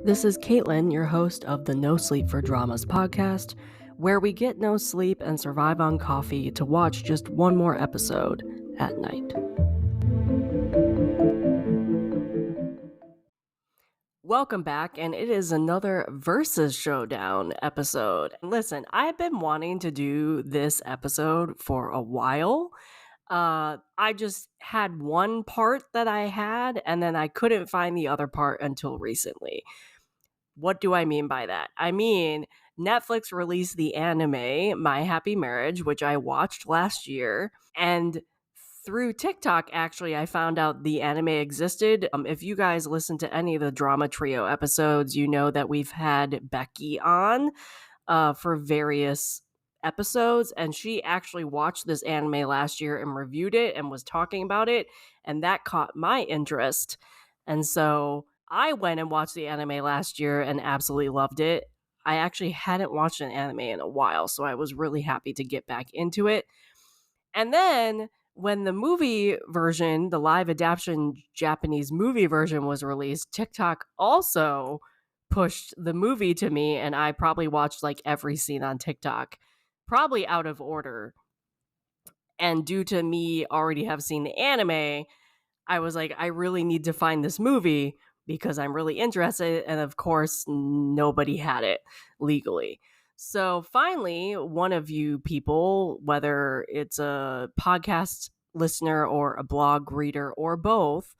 This is Caitlin, your host of the No Sleep for Dramas podcast, where we get no sleep and survive on coffee to watch just one more episode at night. Welcome back, and it is another VERSUS Showdown episode. Listen, I've been wanting to do this episode for a while. I just had one part that I had, and then I couldn't find the other part until recently. What do I mean by that? I mean, Netflix released the anime My Happy Marriage, which I watched last year, and through TikTok, actually, I found out the anime existed. If you guys listen to any of the Drama Trio episodes, you know that we've had Becky on for various episodes, and she actually watched this anime last year and reviewed it and was talking about it, and that caught my interest. And so I went and watched the anime last year and absolutely loved it. I actually hadn't watched an anime in a while, so I was really happy to get back into it. And then when the movie version, the live adaptation Japanese movie version was released, TikTok also pushed the movie to me, and I probably watched like every scene on TikTok, probably out of order. And due to me already have seen the anime, I was like, I really need to find this movie because I'm really interested. And of course, nobody had it legally. So finally, one of you people, whether it's a podcast listener or a blog reader or both,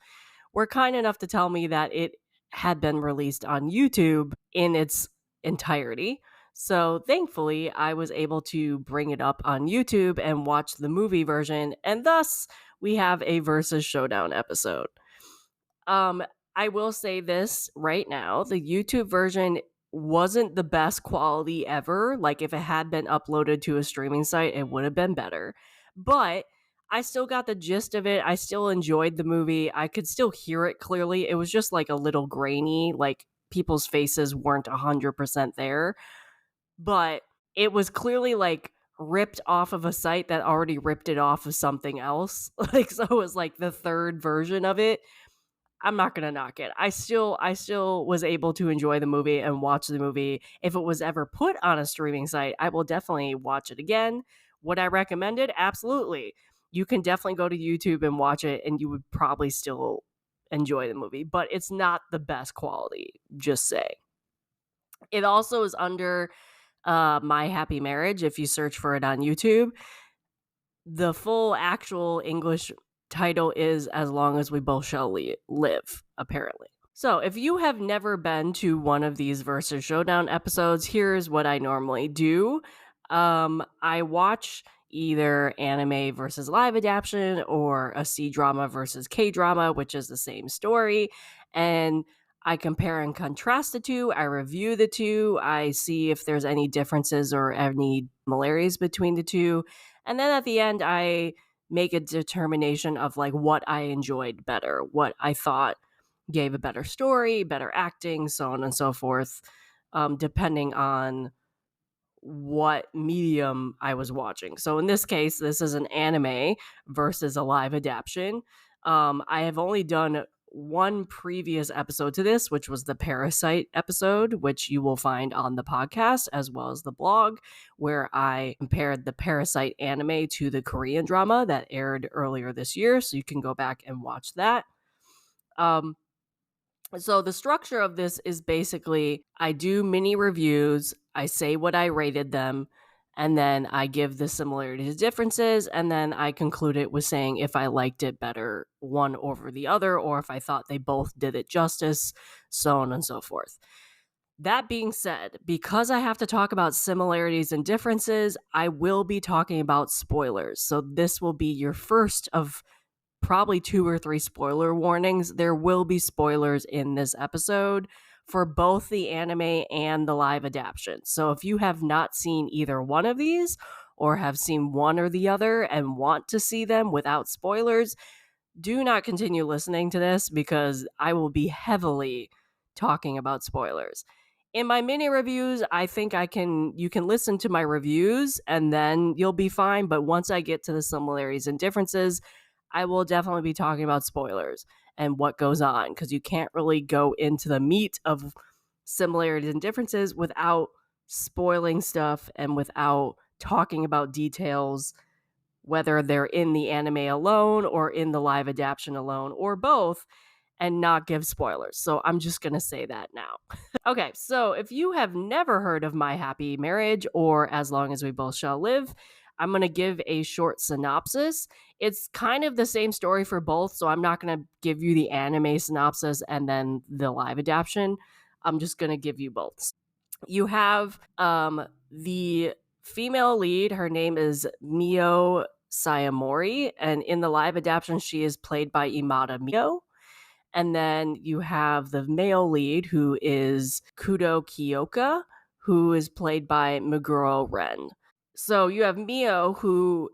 were kind enough to tell me that it had been released on YouTube in its entirety. So thankfully, I was able to bring it up on YouTube and watch the movie version, and thus we have a VERSUS Showdown episode. I will say this right now, the YouTube version wasn't the best quality ever. Like if it had been uploaded to a streaming site, it would have been better. But I still got the gist of it. I still enjoyed the movie. I could still hear it clearly. It was just like a little grainy, like people's faces weren't 100% there. But it was clearly like ripped off of a site that already ripped it off of something else. Like, so it was like the third version of it. I'm not gonna knock it. I still was able to enjoy the movie and watch the movie. If it was ever put on a streaming site, I will definitely watch it again. Would I recommend it? Absolutely. You can definitely go to YouTube and watch it, and you would probably still enjoy the movie, but it's not the best quality, just say. It also is under My Happy Marriage if you search for it on YouTube. The full actual English title is As Long as We Both Shall Live, apparently. So if you have never been to one of these VERSUS Showdown episodes, here's what I normally do. I watch either anime versus live adaptation or a C-drama versus K-drama, which is the same story. And I compare and contrast the two. I review the two. I see if there's any differences or any similarities between the two. And then at the end, I make a determination of like what I enjoyed better, what I thought gave a better story, better acting, so on and so forth, depending on what medium I was watching. So in this case, this is an anime versus a live adaptation. I have only done one previous episode to this, which was the Parasite episode, which you will find on the podcast as well as the blog, where I compared the Parasite anime to the Korean drama that aired earlier this year. So you can go back and watch that. So the structure of this is basically I do mini reviews, I say what I rated them, and then I give the similarities, differences, and then I conclude it with saying if I liked it better one over the other, or if I thought they both did it justice, so on and so forth. That being said, because I have to talk about similarities and differences, I will be talking about spoilers. So this will be your first of probably 2 or 3 spoiler warnings. There will be spoilers in this episode for both the anime and the live adaptation. So if you have not seen either one of these or have seen one or the other and want to see them without spoilers, do not continue listening to this because I will be heavily talking about spoilers. In my mini reviews, I think you can listen to my reviews and then you'll be fine. But once I get to the similarities and differences, I will definitely be talking about spoilers and what goes on because you can't really go into the meat of similarities and differences without spoiling stuff and without talking about details, whether they're in the anime alone or in the live adaptation alone or both, and not give spoilers. So I'm just going to say that now. Okay, so if you have never heard of My Happy Marriage or As Long as We Both Shall Live, I'm going to give a short synopsis. It's kind of the same story for both, so I'm not going to give you the anime synopsis and then the live adaptation. I'm just going to give you both. You have the female lead. Her name is Mio Sayamori, and in the live adaptation, she is played by Imada Mio. And then you have the male lead, who is Kudo Kiyoka, who is played by Meguro Ren. So you have Mio, who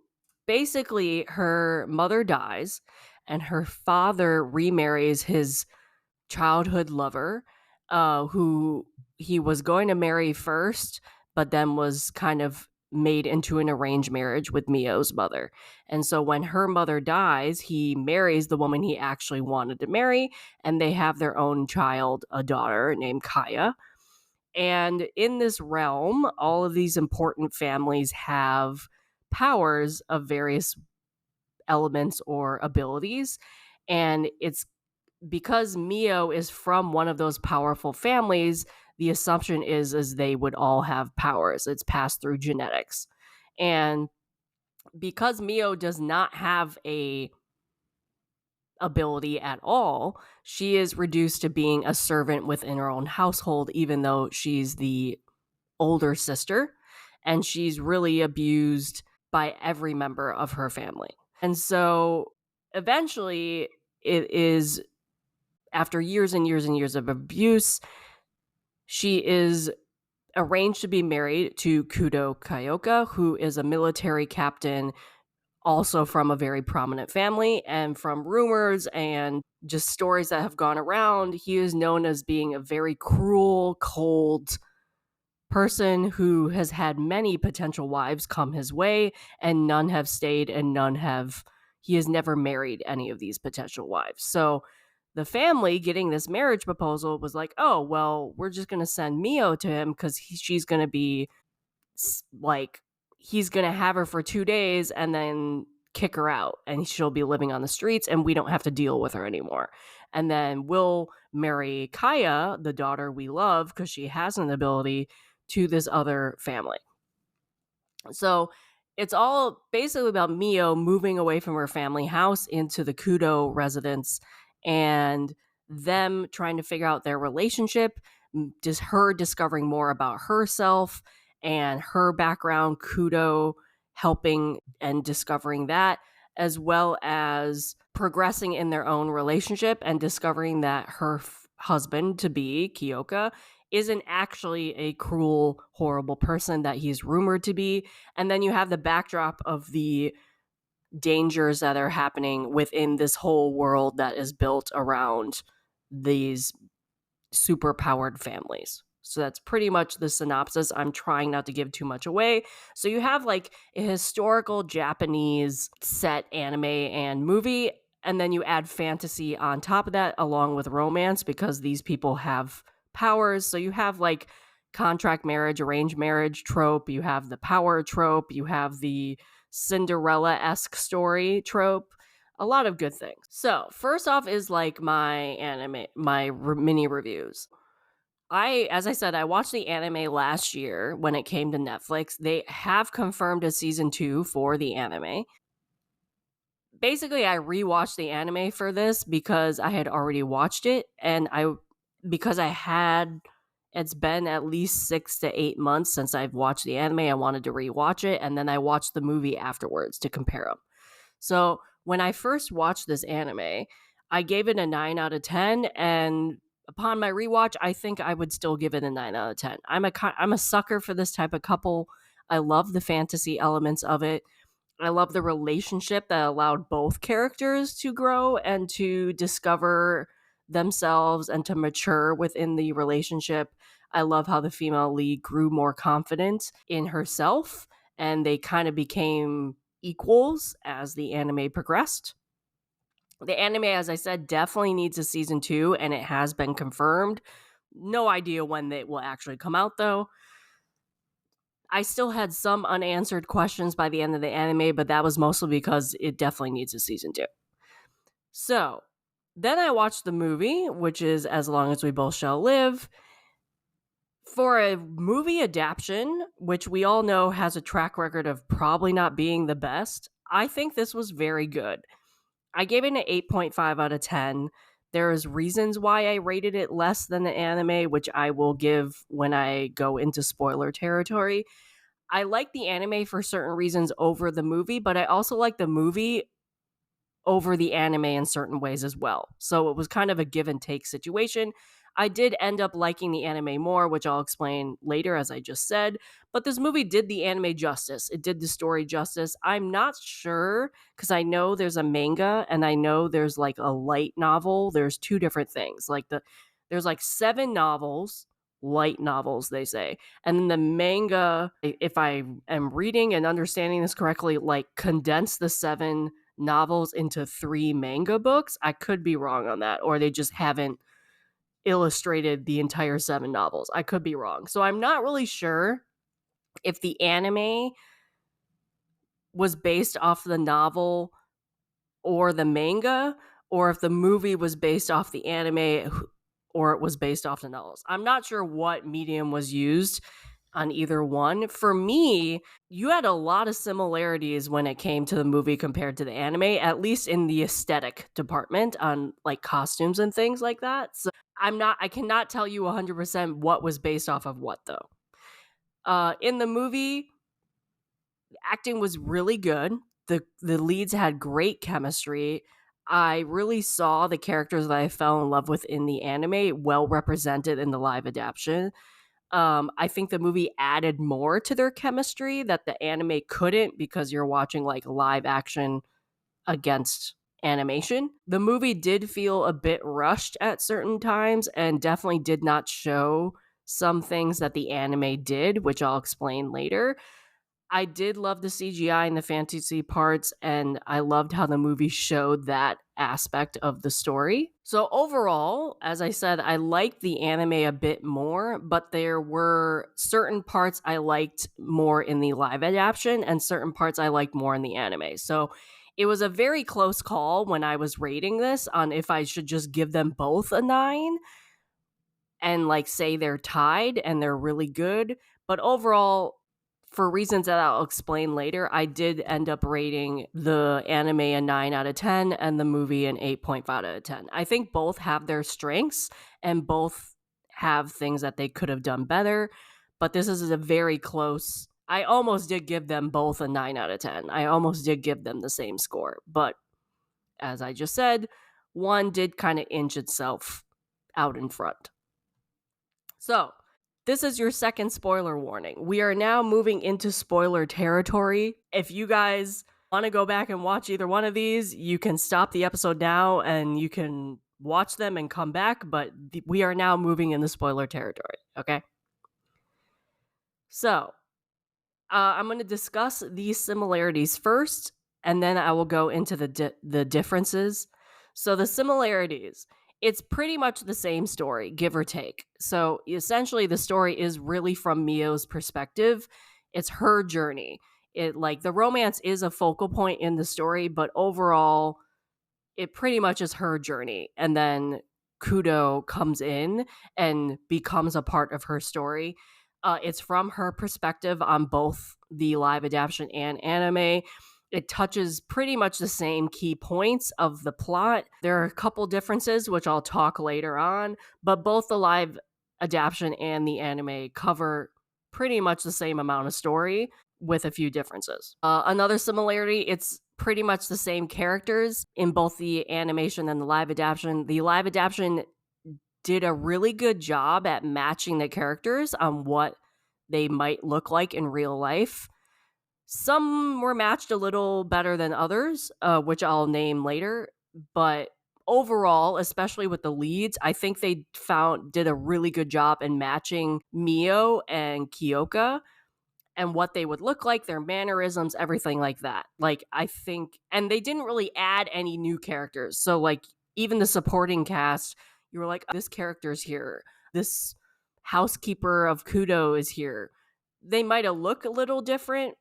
basically her mother dies, and her father remarries his childhood lover, who he was going to marry first, but then was kind of made into an arranged marriage with Mio's mother. And so when her mother dies, he marries the woman he actually wanted to marry, and they have their own child, a daughter named Kaya. And in this realm, all of these important families have powers of various elements or abilities. And it's because Mio is from one of those powerful families, the assumption is they would all have powers. It's passed through genetics. And because Mio does not have a ability at all, she is reduced to being a servant within her own household, even though she's the older sister, and she's really abused by every member of her family. And so eventually it is, after years and years and years of abuse, she is arranged to be married to Kudo Kaioka, who is a military captain, also from a very prominent family. And from rumors and just stories that have gone around, he is known as being a very cruel, cold person who has had many potential wives come his way, and none have stayed, and he has never married any of these potential wives. So the family getting this marriage proposal was like, oh, well, we're just going to send Mio to him because she's going to be like, he's going to have her for 2 days and then kick her out, and she'll be living on the streets, and we don't have to deal with her anymore. And then we'll marry Kaya, the daughter we love, because she has an ability, to this other family. So it's all basically about Mio moving away from her family house into the Kudo residence, and them trying to figure out their relationship, just her discovering more about herself and her background, Kudo helping and discovering that, as well as progressing in their own relationship and discovering that her husband to be, Kiyoka, isn't actually a cruel, horrible person that he's rumored to be. And then you have the backdrop of the dangers that are happening within this whole world that is built around these super powered families. So that's pretty much the synopsis. I'm trying not to give too much away. So you have like a historical Japanese set anime and movie, and then you add fantasy on top of that along with romance, because these people have powers. So you have like contract marriage, arranged marriage trope, you have the power trope, you have the Cinderella-esque story trope, a lot of good things. So first off is like my mini reviews. As I said, I watched the anime last year when it came to Netflix. They have confirmed a season 2 for the anime. Basically, I rewatched the anime for this because I had already watched it, and it's been at least 6 to 8 months since I've watched the anime. I wanted to rewatch it, and then I watched the movie afterwards to compare them. So when I first watched this anime, I gave it a 9 out of 10, and upon my rewatch, I think I would still give it a 9 out of 10. I'm a sucker for this type of couple. I love the fantasy elements of it. I love the relationship that allowed both characters to grow and to discover themselves and to mature within the relationship. I love how the female lead grew more confident in herself, and they kind of became equals as the anime progressed. The anime, as I said, definitely needs a season 2, and it has been confirmed. No idea when they will actually come out, though. I still had some unanswered questions by the end of the anime, but that was mostly because it definitely needs a season 2. So, then I watched the movie, which is As Long as We Both Shall Live. For a movie adaptation, which we all know has a track record of probably not being the best, I think this was very good. I gave it an 8.5 out of 10. There's reasons why I rated it less than the anime, which I will give when I go into spoiler territory. I like the anime for certain reasons over the movie, but I also like the movie over the anime in certain ways as well. So it was kind of a give and take situation. I did end up liking the anime more, which I'll explain later, as I just said. But this movie did the anime justice. It did the story justice. I'm not sure, because I know there's a manga and I know there's like a light novel. There's two different things. There's like 7 novels, light novels, they say. And then the manga, if I am reading and understanding this correctly, like condense the 7 novels into 3 manga books. I could be wrong on that, or they just haven't illustrated the entire 7 novels. I could be wrong. So I'm not really sure if the anime was based off the novel or the manga, or if the movie was based off the anime or it was based off the novels. I'm not sure what medium was used on either one. For me, you had a lot of similarities when it came to the movie compared to the anime, at least in the aesthetic department on like costumes and things like that. So I cannot tell you 100% what was based off of what though. In the movie, acting was really good. The leads had great chemistry. I really saw the characters that I fell in love with in the anime well represented in the live adaptation. I think the movie added more to their chemistry that the anime couldn't, because you're watching like live action against animation. The movie did feel a bit rushed at certain times and definitely did not show some things that the anime did, which I'll explain later. I did love the CGI and the fantasy parts, and I loved how the movie showed that aspect of the story. So, overall, as I said, I liked the anime a bit more, but there were certain parts I liked more in the live adaptation and certain parts I liked more in the anime. So, it was a very close call when I was rating this on if I should just give them both a 9 and like say they're tied and they're really good. But overall, for reasons that I'll explain later, I did end up rating the anime a 9 out of 10 and the movie an 8.5 out of 10. I think both have their strengths and both have things that they could have done better, but this is a very close. I almost did give them both a 9 out of 10. I almost did give them the same score, but as I just said, one did kind of inch itself out in front. So, this is your second spoiler warning. We are now moving into spoiler territory. If you guys want to go back and watch either one of these, you can stop the episode now and you can watch them and come back, but we are now moving into spoiler territory, okay? So, I'm going to discuss these similarities first, and then I will go into the differences. So the similarities, it's pretty much the same story, give or take. So essentially, the story is really from Mio's perspective. It's her journey. It like the romance is a focal point in the story, but overall, it pretty much is her journey. And then Kudo comes in and becomes a part of her story. It's from her perspective on both the live adaptation and anime. It touches pretty much the same key points of the plot. There are a couple differences, which I'll talk later on, but both the live adaptation and the anime cover pretty much the same amount of story with a few differences. Another similarity, it's pretty much the same characters in both the animation and the live adaptation. The live adaptation did a really good job at matching the characters on what they might look like in real life. Some were matched a little better than others, which I'll name later. But overall, especially with the leads, I think they did a really good job in matching Mio and Kyoka and what they would look like, their mannerisms, everything like that. Like, I think, and they didn't really add any new characters. So, like, even the supporting cast, you were like, oh, this character's here. this housekeeper of Kudo is here. They might have looked a little different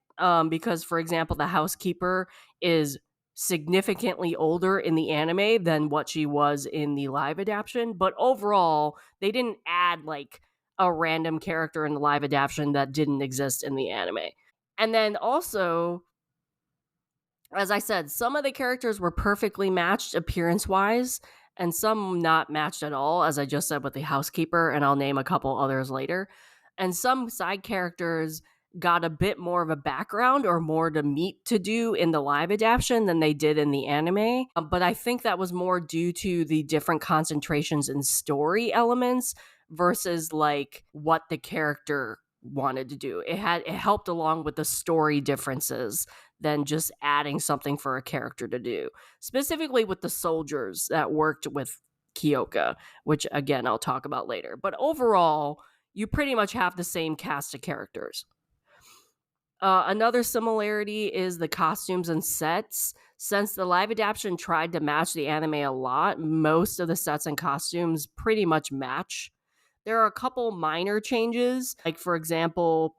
because, for example, the housekeeper is significantly older in the anime than what she was in the live adaptation. But overall, they didn't add like a random character in the live adaptation that didn't exist in the anime. And then also, as I said, some of the characters were perfectly matched appearance wise, and some not matched at all, as I just said with the housekeeper, and I'll name a couple others later. And some side characters got a bit more of a background or more to meet to do in the live adaptation than they did in the anime. But I think that was more due to the different concentrations and story elements versus like what the character wanted to do. It helped along with the story differences than just adding something for a character to do. Specifically with the soldiers that worked with Kyoka, which again I'll talk about later. But overall, you pretty much have the same cast of characters. Another similarity is the costumes and sets. Since the live adaptation tried to match the anime a lot, most of the sets and costumes pretty much match. There are a couple minor changes, like for example,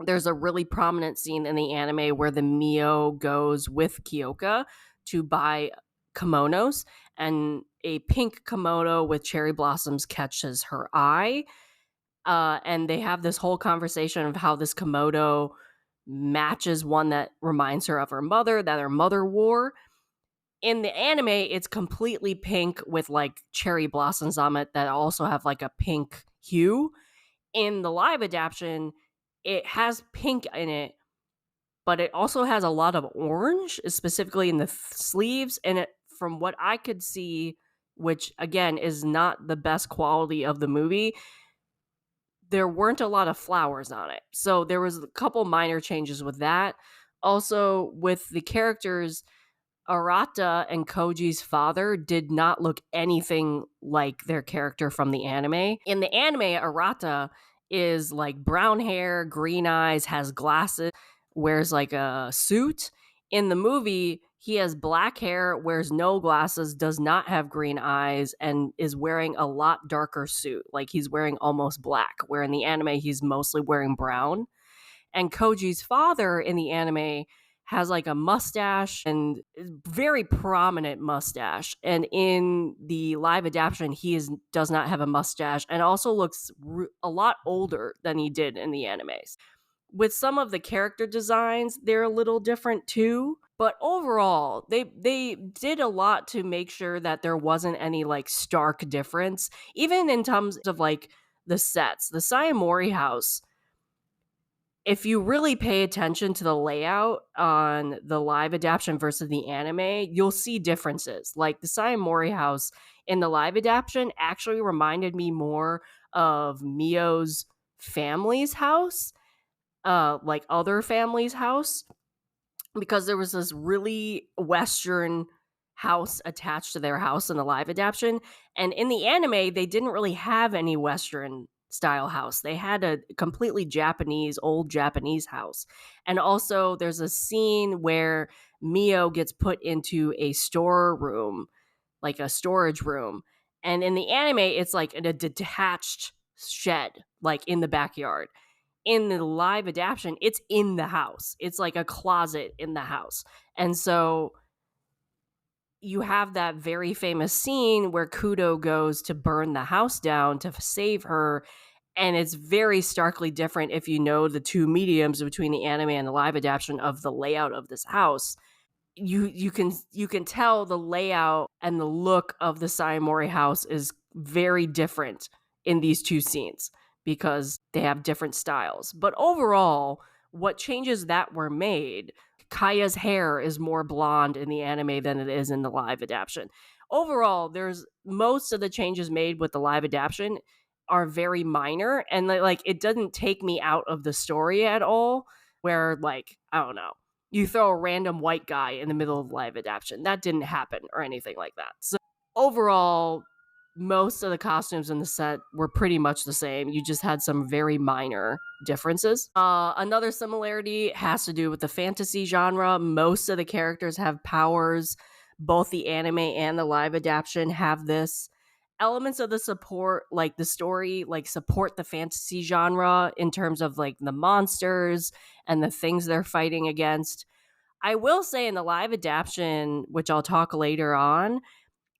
there's a really prominent scene in the anime where the Mio goes with Kyoka to buy kimonos, and a pink kimono with cherry blossoms catches her eye. And they have this whole conversation of how this kimono matches one that reminds her of her mother, that her mother wore. In the anime, it's completely pink with like cherry blossoms on it that also have like a pink hue. In the live adaptation, it has pink in it, but it also has a lot of orange, specifically in the sleeves. And from what I could see, which again is not the best quality of the movie, there weren't a lot of flowers on it. So there was a couple minor changes with that. Also, with the characters, Arata and Koji's father did not look anything like their character from the anime. In the anime, Arata is like brown hair, green eyes, has glasses, wears like a suit. In the movie, he has black hair, wears no glasses, does not have green eyes, and is wearing a lot darker suit. Like he's wearing almost black, where in the anime, he's mostly wearing brown. And Koji's father in the anime has like a mustache and very prominent mustache. And in the live adaptation, does not have a mustache and also looks a lot older than he did in the animes. With some of the character designs, they're a little different too. But overall, they did a lot to make sure that there wasn't any like stark difference, even in terms of like the sets. The Sayamori house, if you really pay attention to the layout on the live adaptation versus the anime, you'll see differences. Like the Sayamori house in the live adaptation actually reminded me more of Mio's family's house, like other family's house, because there was this really Western house attached to their house in the live adaptation. And in the anime, they didn't really have any Western style house. They had a completely Japanese, old Japanese house. And also, there's a scene where Mio gets put into a storeroom, like a storage room. And in the anime, it's like in a detached shed, like in the backyard. In the live adaptation, it's in the house. It's like a closet in the house. And so you have that very famous scene where Kudo goes to burn the house down to save her. And it's very starkly different if you know the two mediums between the anime and the live adaptation of the layout of this house. You can tell the layout and the look of the Sayamori house is very different in these two scenes because they have different styles. But overall, what changes that were made, Kaya's hair is more blonde in the anime than it is in the live adaptation. Overall, there's most of the changes made with the live adaptation are very minor, and like it doesn't take me out of the story at all, where like, I don't know, you throw a random white guy in the middle of live adaptation. That didn't happen or anything like that. So overall, most of the costumes in the set were pretty much the same. You just had some very minor differences. Another similarity has to do with the fantasy genre. Most of the characters have powers. Both the anime and the live adaptation have this. elements of the support, like the story, like support the fantasy genre in terms of like the monsters and the things they're fighting against. I will say in the live adaptation, which I'll talk later on,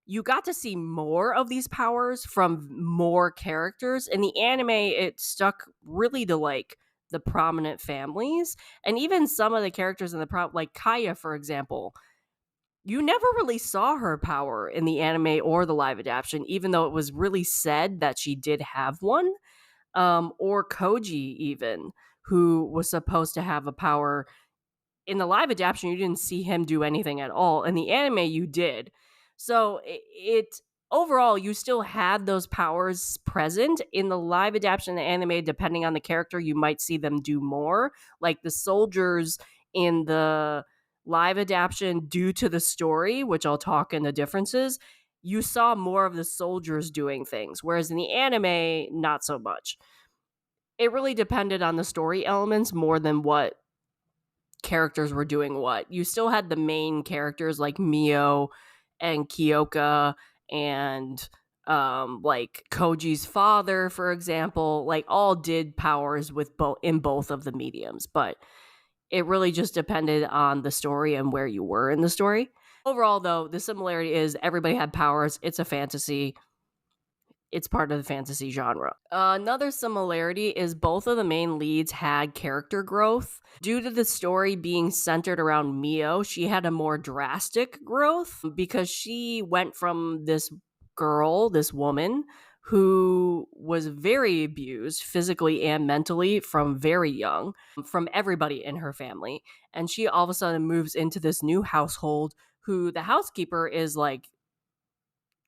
you got to see more of these powers from more characters. In the anime, it stuck really to like the prominent families, and even some of the characters in the like Kaya, for example. You never really saw her power in the anime or the live adaptation, even though it was really said that she did have one. Or Koji, even, who was supposed to have a power in the live adaptation. You didn't see him do anything at all. In the anime, you did. So it overall, you still had those powers present. In the live adaptation and the anime, depending on the character, you might see them do more. Like the soldiers in the live adaptation, due to the story, which I'll talk in the differences, you saw more of the soldiers doing things, whereas in the anime, not so much. It really depended on the story elements more than what characters were doing what. You still had the main characters like Mio and Kyoka and like Koji's father, for example, like all did powers with both in both of the mediums, but it really just depended on the story and where you were in the story. Overall, though, the similarity is everybody had powers. It's a fantasy. It's part of the fantasy genre. Another similarity is both of the main leads had character growth. Due to the story being centered around Mio, she had a more drastic growth because she went from this girl, this woman, who was very abused physically and mentally from very young from everybody in her family. And she all of a sudden moves into this new household who the housekeeper is like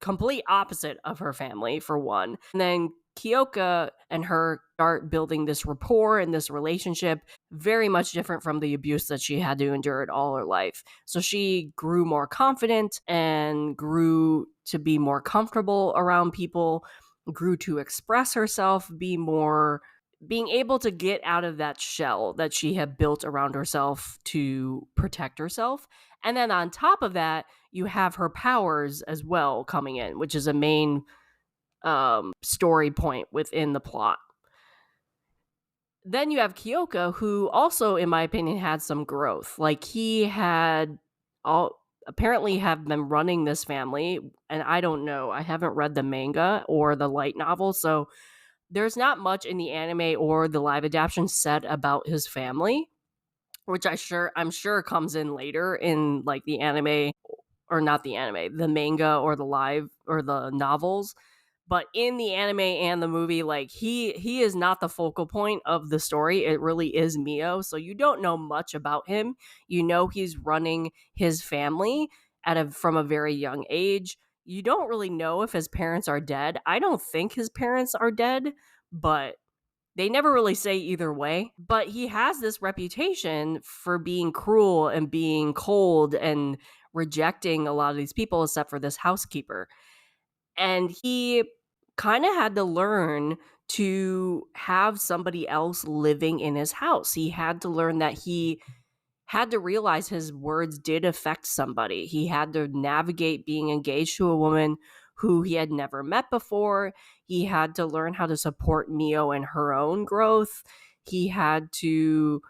complete opposite of her family, for one. And then Kyoka and her start building this rapport and this relationship, very much different from the abuse that she had to endure it all her life. So she grew more confident and grew to be more comfortable around people, grew to express herself, being able to get out of that shell that she had built around herself to protect herself. And then on top of that, you have her powers as well coming in, which is a main story point within the plot. Then you have Kyoka, who also, in my opinion, had some growth. Like he had apparently have been running this family, and I don't know. I haven't read the manga or the light novel, so there's not much in the anime or the live adaptation said about his family, which I'm sure comes in later in like the anime, or not the anime, the manga or the live or the novels. But in the anime and the movie, like he is not the focal point of the story. It really is Mio. So you don't know much about him. You know he's running his family from a very young age. You don't really know if his parents are dead. I don't think his parents are dead, but they never really say either way. But he has this reputation for being cruel and being cold and rejecting a lot of these people, except for this housekeeper. And he kind of had to learn to have somebody else living in his house. He had to learn that he had to realize his words did affect somebody. He had to navigate being engaged to a woman who he had never met before. He had to learn how to support Mio in her own growth. He had to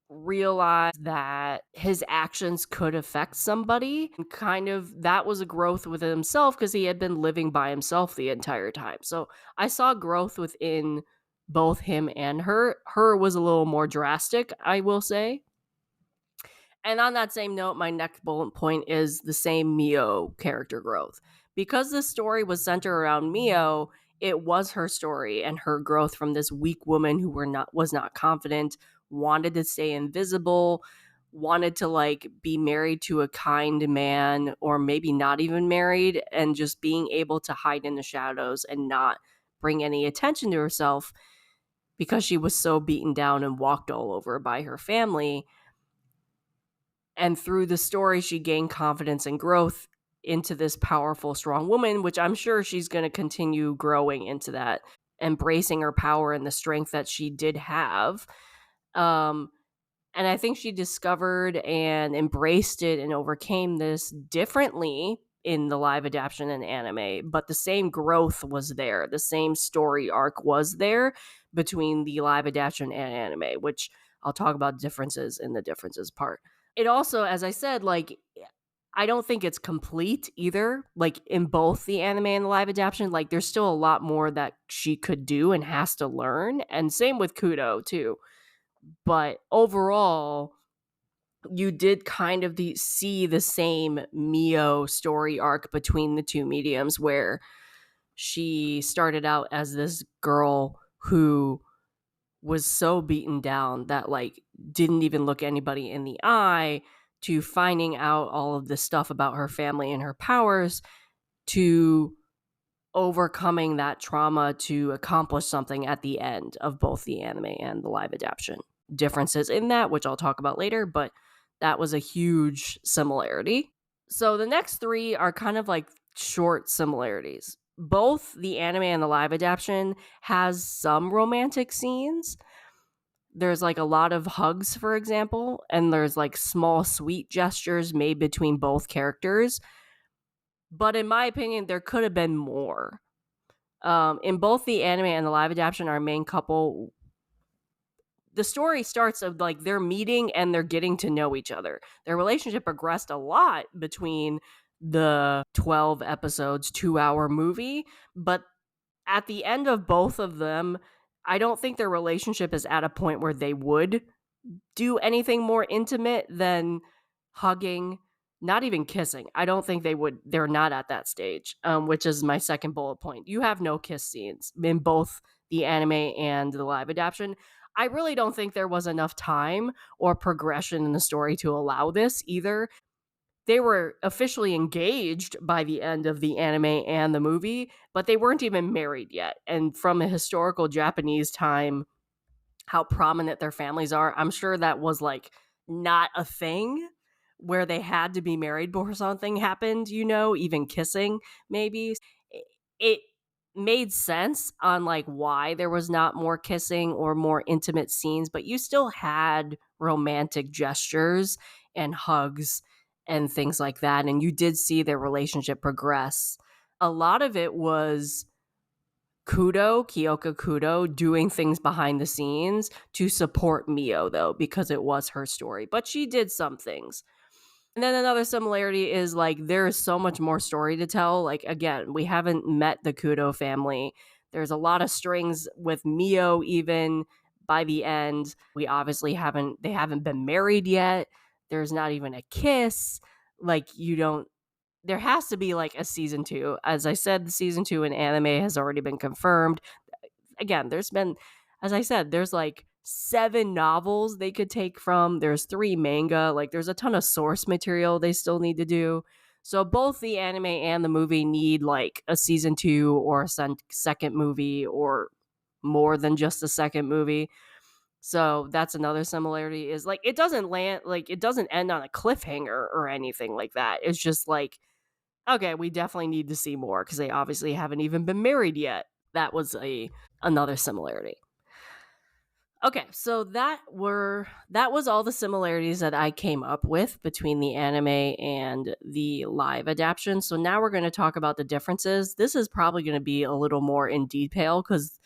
realize that his actions could affect somebody. And kind of that was a growth within himself because he had been living by himself the entire time. So I saw growth within both him and her. Her was a little more drastic, I will say. And on that same note, my next bullet point is the same Mio character growth. Because the story was centered around Mio, it was her story and her growth from this weak woman who was not confident, wanted to stay invisible, wanted to like be married to a kind man, or maybe not even married, and just being able to hide in the shadows and not bring any attention to herself because she was so beaten down and walked all over by her family. And through the story, she gained confidence and growth into this powerful, strong woman, which I'm sure she's going to continue growing into that, embracing her power and the strength that she did have. And I think she discovered and embraced it and overcame this differently in the live adaptation and anime, but the same growth was there. The same story arc was there between the live adaptation and anime, which I'll talk about differences in the differences part. It also, as I said, like, I don't think it's complete either. Like, in both the anime and the live adaptation, like, there's still a lot more that she could do and has to learn. And same with Kudo too. But overall, you did kind of see the same Mio story arc between the two mediums, where she started out as this girl who was so beaten down that, like, didn't even look anybody in the eye, to finding out all of this stuff about her family and her powers, to overcoming that trauma to accomplish something at the end of both the anime and the live adaptation. Differences in that, which I'll talk about later, but that was a huge similarity. So the next three are kind of like short similarities. Both the anime and the live adaptation has some romantic scenes. There's like a lot of hugs, for example, and there's like small sweet gestures made between both characters. But in my opinion, there could have been more. In both the anime and the live adaptation, our main couple, the story starts of like they're meeting and they're getting to know each other. Their relationship progressed a lot between the 12 episodes, 2-hour movie, but at the end of both of them, I don't think their relationship is at a point where they would do anything more intimate than hugging, not even kissing. I don't think they would. They're not at that stage, which is my second bullet point. You have no kiss scenes in both the anime and the live adaptation. I really don't think there was enough time or progression in the story to allow this either. They were officially engaged by the end of the anime and the movie, but they weren't even married yet. And from a historical Japanese time, how prominent their families are, I'm sure that was like not a thing where they had to be married before something happened, even kissing maybe. It made sense on like why there was not more kissing or more intimate scenes, but you still had romantic gestures and hugs and things like that, and you did see their relationship progress. A lot of it was Kyoka Kudo, doing things behind the scenes to support Mio, though, because it was her story. But she did some things. And then another similarity is like there is so much more story to tell. Like, again, we haven't met the Kudo family. There's a lot of strings with Mio even by the end. We obviously they haven't been married yet. There's not even a kiss. Like, there has to be like a season 2. As I said, the season 2 in anime has already been confirmed. Again, as I said, there's like 7 novels they could take from. There's 3 manga. Like, there's a ton of source material they still need to do. So both the anime and the movie need like a season 2 or a second movie, or more than just a second movie. So that's another similarity, is like it doesn't end on a cliffhanger or anything like that. It's just like, okay, we definitely need to see more because they obviously haven't even been married yet. That was another similarity. Okay, so that was all the similarities that I came up with between the anime and the live adaptation. So now we're going to talk about the differences. This is probably going to be a little more in detail because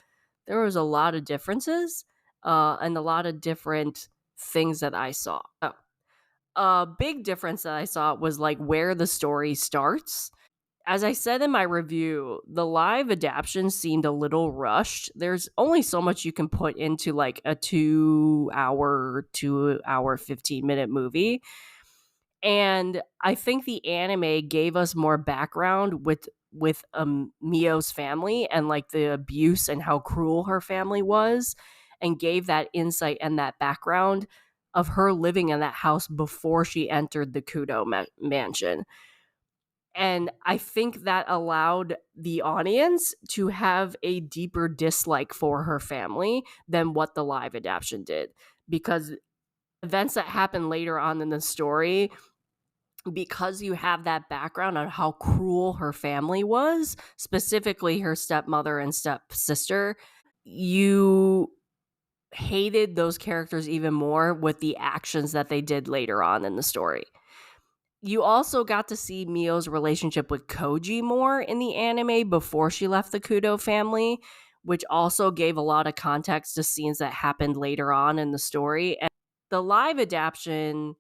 there was a lot of differences and a lot of different things that I saw. A big difference that I saw was like where the story starts. As I said in my review, the live adaptation seemed a little rushed. There's only so much you can put into like a 2-hour, 15-minute movie. And I think the anime gave us more background with Mio's family and like the abuse and how cruel her family was, and gave that insight and that background of her living in that house before she entered the Kudo mansion. And I think that allowed the audience to have a deeper dislike for her family than what the live adaptation did. Because events that happen later on in the story, because you have that background on how cruel her family was, specifically her stepmother and stepsister, you hated those characters even more with the actions that they did later on in the story. You also got to see Mio's relationship with Koji more in the anime before she left the Kudo family, which also gave a lot of context to scenes that happened later on in the story. And the live adaptation,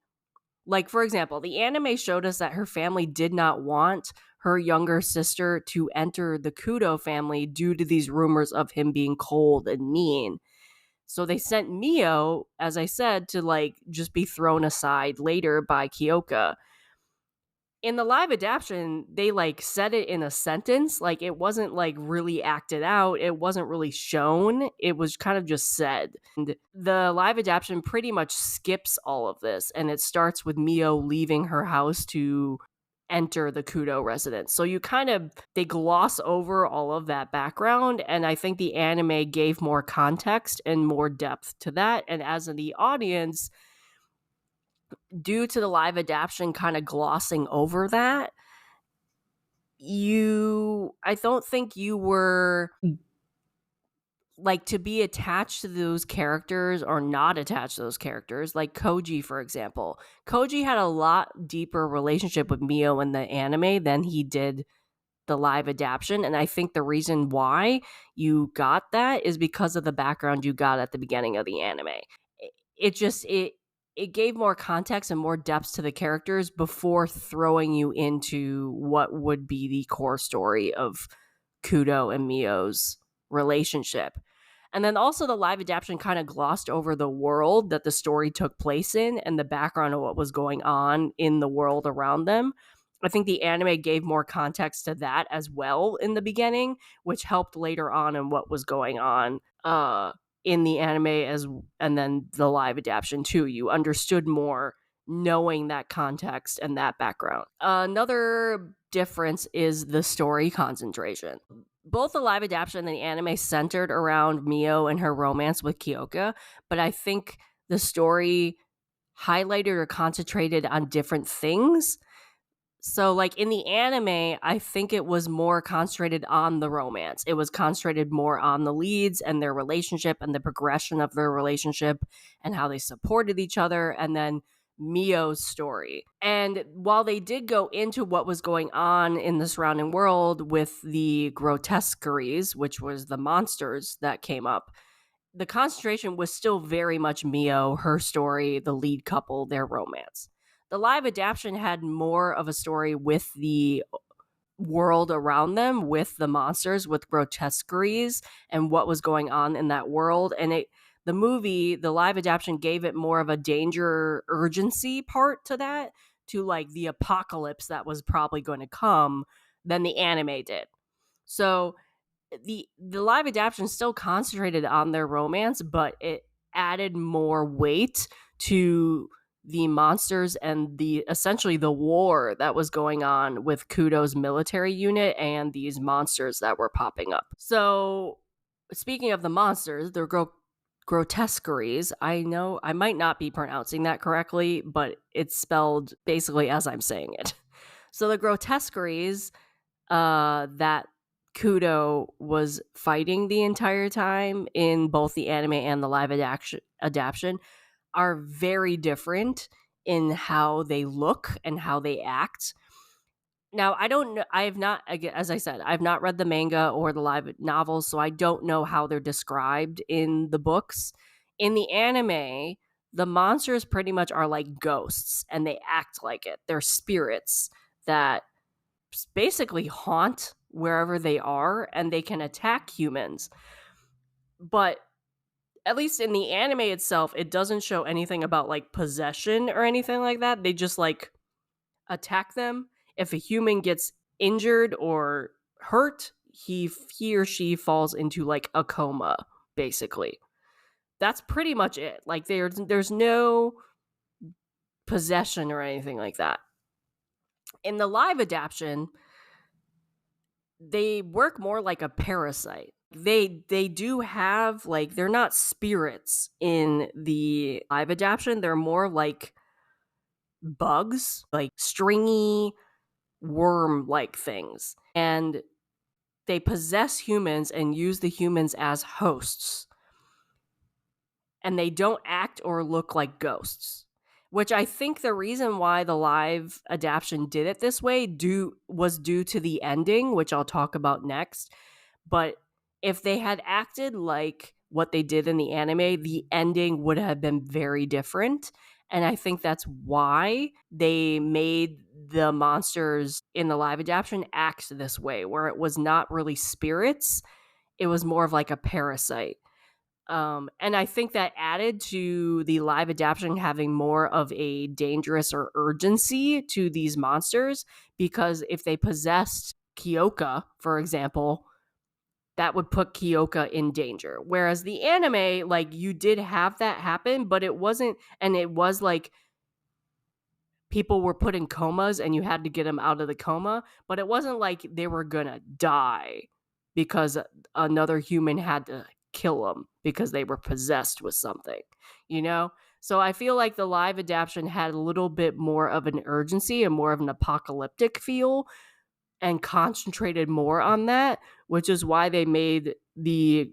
like for example, the anime showed us that her family did not want her younger sister to enter the Kudo family due to these rumors of him being cold and mean. So they sent Mio, as I said, to like just be thrown aside later by Kyoka. In the live adaptation, they like said it in a sentence. Like it wasn't like really acted out. It wasn't really shown. It was kind of just said. And the live adaptation pretty much skips all of this. And it starts with Mio leaving her house to enter the Kudo residence. So you kind of, they gloss over all of that background. And I think the anime gave more context and more depth to that. And as in the audience, due to the live adaptation kind of glossing over that, I don't think you were like to be attached to those characters or not attached to those characters. Like Koji, for example. Koji had a lot deeper relationship with Mio in the anime than he did the live adaptation. And I think the reason why you got that is because of the background you got at the beginning of the anime. It gave more context and more depth to the characters before throwing you into what would be the core story of Kudo and Mio's relationship. And then also the live adaptation kind of glossed over the world that the story took place in and the background of what was going on in the world around them. I think the anime gave more context to that as well in the beginning, which helped later on in what was going on in the anime and then the live adaptation too. You understood more knowing that context and that background. Another difference is the story concentration. Both the live adaptation and the anime centered around Mio and her romance with Kyoka, but I think the story highlighted or concentrated on different things. So, like in the anime, I think it was more concentrated on the romance. It was concentrated more on the leads and their relationship and the progression of their relationship and how they supported each other, and then Mio's story. And while they did go into what was going on in the surrounding world with the grotesqueries, which was the monsters that came up, the concentration was still very much Mio, her story, the lead couple, their romance. The live adaptation had more of a story with the world around them, with the monsters, with grotesqueries and what was going on in that world. And the live adaptation gave it more of a danger urgency part to that, to like the apocalypse that was probably going to come than the anime did. So the live adaptation still concentrated on their romance, but it added more weight to the monsters and the essentially the war that was going on with Kudo's military unit and these monsters that were popping up. So, speaking of the monsters, they're grotesqueries. I know I might not be pronouncing that correctly, but it's spelled basically as I'm saying it. So the grotesqueries that Kudo was fighting the entire time in both the anime and the live adaptation are very different in how they look and how they act. Now, I don't know. I have not, as I said, I've not read the manga or the live novels, so I don't know how they're described in the books. In the anime, the monsters pretty much are like ghosts and they act like it. They're spirits that basically haunt wherever they are and they can attack humans. But at least in the anime itself, it doesn't show anything about like possession or anything like that. They just like attack them. If a human gets injured or hurt, he or she falls into like a coma, basically. That's pretty much it. Like there's no possession or anything like that. In the live adaptation, they work more like a parasite. They do have like they're not spirits in the live adaptation. They're more like bugs, like stringy worm-like things. And they possess humans and use the humans as hosts. And they don't act or look like ghosts, which I think the reason why the live adaptation did it this way was due to the ending, which I'll talk about next. But if they had acted like what they did in the anime, the ending would have been very different. And I think that's why they made the monsters in the live adaptation act this way, where it was not really spirits, it was more of like a parasite. And I think that added to the live adaptation having more of a dangerous or urgency to these monsters, because if they possessed Kyoka, for example, that would put Kyoka in danger. Whereas the anime, like, you did have that happen, but it wasn't, and it was like people were put in comas and you had to get them out of the coma, but it wasn't like they were gonna die because another human had to kill them because they were possessed with something, you know? So I feel like the live adaptation had a little bit more of an urgency and more of an apocalyptic feel and concentrated more on that, which is why they made the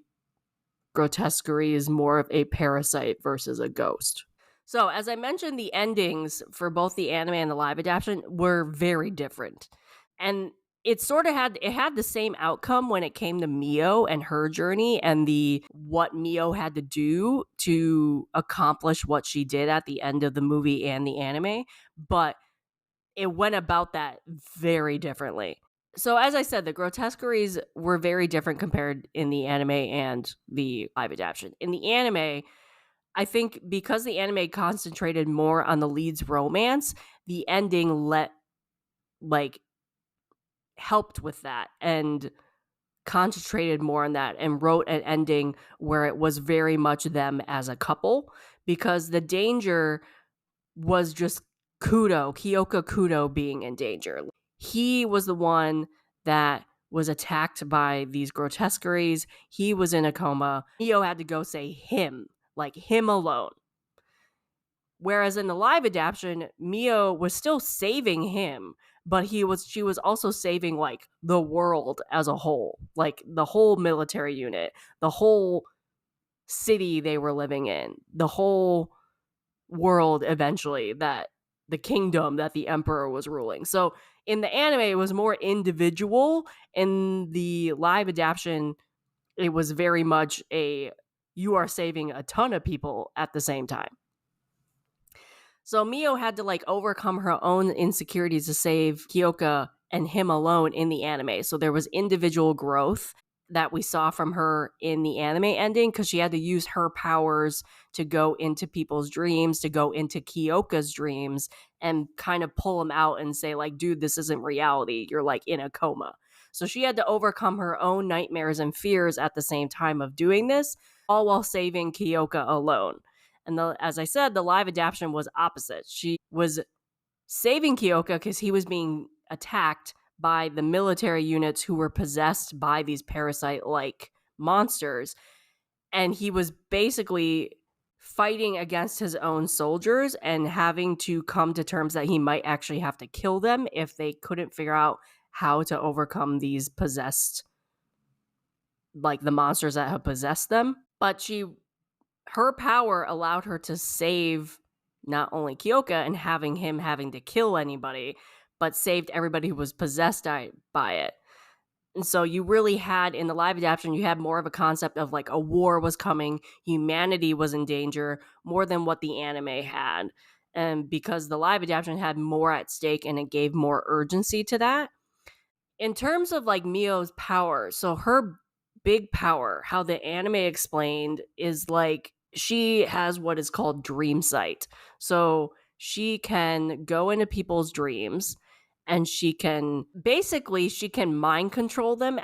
grotesqueries more of a parasite versus a ghost. So, as I mentioned, the endings for both the anime and the live adaptation were very different. And it had the same outcome when it came to Mio and her journey and the what Mio had to do to accomplish what she did at the end of the movie and the anime, but it went about that very differently. So as I said, the grotesqueries were very different compared in the anime and the live adaptation. In the anime, I think because the anime concentrated more on the lead's romance, the ending like helped with that and concentrated more on that and wrote an ending where it was very much them as a couple, because the danger was just Kyoka Kudo being in danger. He was the one that was attacked by these grotesqueries. He was in a coma. Neo had to go say him, like him alone. Whereas in the live adaptation, Mio was still saving him, but she was also saving like the world as a whole, like the whole military unit, the whole city they were living in, the whole world eventually, that the kingdom that the emperor was ruling. So in the anime it was more individual. In the live adaptation it was very much a you are saving a ton of people at the same time. So Mio had to like overcome her own insecurities to save Kyoka and him alone in the anime. So there was individual growth that we saw from her in the anime ending, because she had to use her powers to go into people's dreams, to go into Kyoka's dreams and kind of pull him out and say like, dude, this isn't reality. You're like in a coma. So she had to overcome her own nightmares and fears at the same time of doing this, all while saving Kyoka alone. And as I said, the live adaptation was opposite. She was saving Kyoka because he was being attacked by the military units who were possessed by these parasite-like monsters. And he was basically fighting against his own soldiers and having to come to terms that he might actually have to kill them if they couldn't figure out how to overcome these possessed, like the monsters that have possessed them. But her power allowed her to save not only Kyoka and having him having to kill anybody, but saved everybody who was possessed by it. And so you really had, in the live adaptation, you had more of a concept of like a war was coming, humanity was in danger, more than what the anime had. And because the live adaptation had more at stake and it gave more urgency to that. In terms of like Mio's power, so her big power, how the anime explained, is like she has what is called dream sight. So she can go into people's dreams and she can mind control them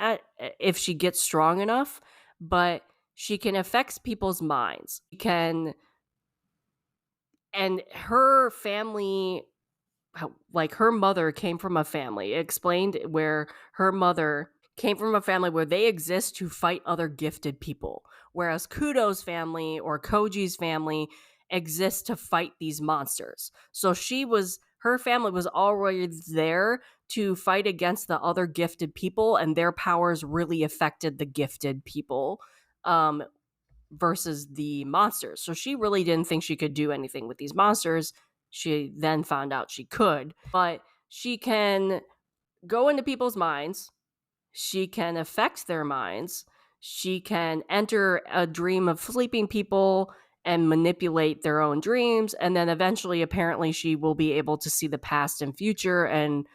if she gets strong enough, but she can affect people's minds. And her family, like her mother came from a family. It explained where her mother came from a family where they exist to fight other gifted people, whereas Kudo's family or Koji's family exists to fight these monsters. So her family was already there to fight against the other gifted people, and their powers really affected the gifted people versus the monsters. So she really didn't think she could do anything with these monsters She then found out she could, but she can go into people's minds. She can affect their minds. She can enter a dream of sleeping people and manipulate their own dreams. And then eventually, apparently, she will be able to see the past and future. And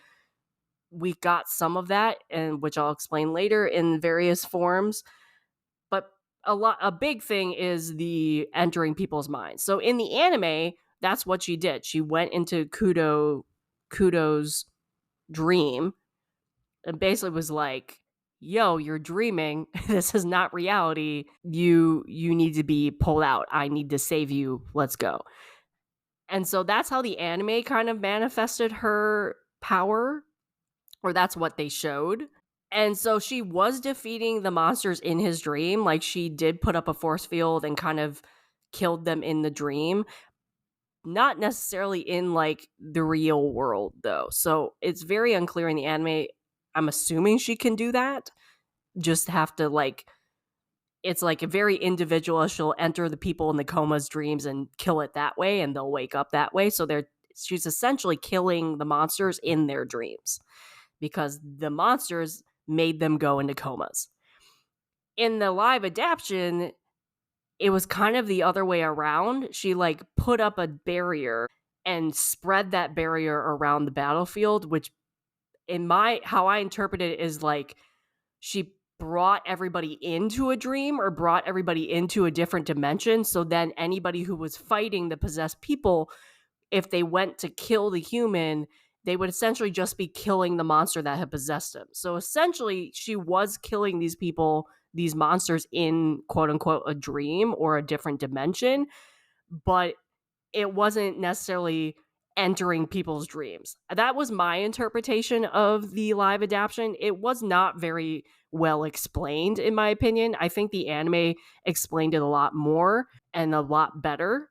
we got some of that, and which I'll explain later in various forms. But a big thing is the entering people's minds. So in the anime, that's what she did. She went into Kudo's dream and basically was like, yo, you're dreaming. This is not reality. You need to be pulled out. I need to save you. Let's go. And so that's how the anime kind of manifested her power, or that's what they showed. And so she was defeating the monsters in his dream. Like, she did put up a force field and kind of killed them in the dream. Not necessarily in like the real world though. So it's very unclear in the anime. I'm assuming she can do that. Just have to like, it's like a very individual. She'll enter the people in the coma's dreams and kill it that way, and they'll wake up that way. So she's essentially killing the monsters in their dreams because the monsters made them go into comas. In the live adaptation, it was kind of the other way around. She like put up a barrier and spread that barrier around the battlefield, which in how I interpret it is like she brought everybody into a dream or brought everybody into a different dimension. So then anybody who was fighting the possessed people, if they went to kill the human, they would essentially just be killing the monster that had possessed them. So essentially, she was killing these people, these monsters in quote unquote a dream or a different dimension, but it wasn't necessarily entering people's dreams. That was my interpretation of the live adaptation. It was not very well explained, in my opinion. I think the anime explained it a lot more and a lot better.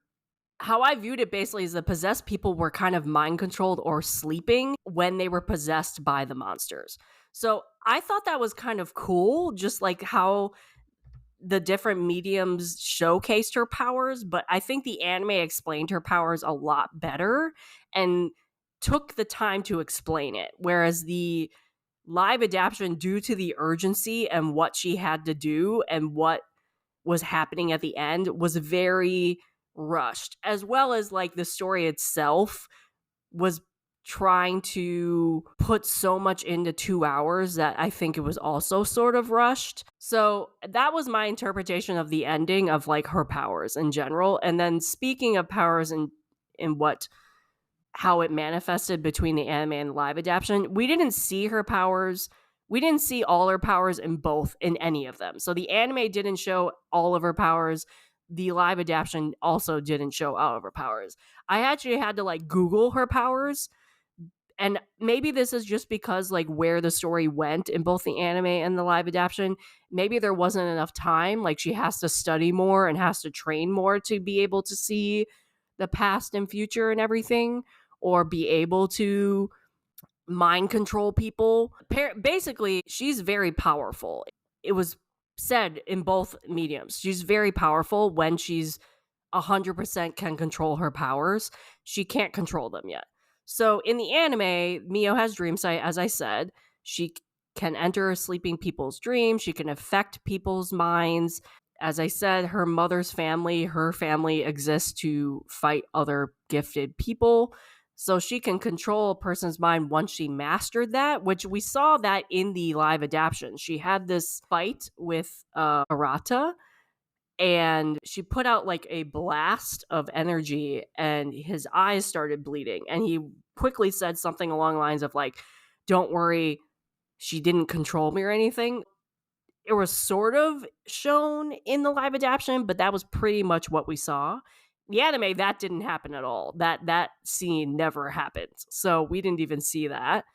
How I viewed it basically is the possessed people were kind of mind controlled or sleeping when they were possessed by the monsters. So I thought that was kind of cool, just like how the different mediums showcased her powers, but I think the anime explained her powers a lot better and took the time to explain it. Whereas the live adaptation, due to the urgency and what she had to do and what was happening at the end, was very rushed, as well as like the story itself was trying to put so much into 2 hours that I think it was also sort of rushed. So that was my interpretation of the ending of like her powers in general. And then speaking of powers and in what how it manifested between the anime and the live adaptation, we didn't see her powers. We didn't see all her powers in any of them. So the anime didn't show all of her powers. The live adaptation also didn't show all of her powers. I actually had to like Google her powers, and maybe this is just because like where the story went in both the anime and the live adaptation, maybe there wasn't enough time. Like, she has to study more and has to train more to be able to see the past and future and everything, or be able to mind control people. Basically, she's very powerful. It was said in both mediums. She's very powerful when she's 100% can control her powers. She can't control them yet. So in the anime, Mio has dream sight, as I said. She can enter sleeping people's dreams. She can affect people's minds. As I said, her mother's family, her family exists to fight other gifted people. So she can control a person's mind once she mastered that, which we saw that in the live adaptation. She had this fight with Arata, and she put out like a blast of energy and his eyes started bleeding, and he quickly said something along the lines of like, don't worry, she didn't control me or anything. It was sort of shown in the live adaptation, but that was pretty much what we saw. The anime, that didn't happen at all. That scene never happened, so we didn't even see that.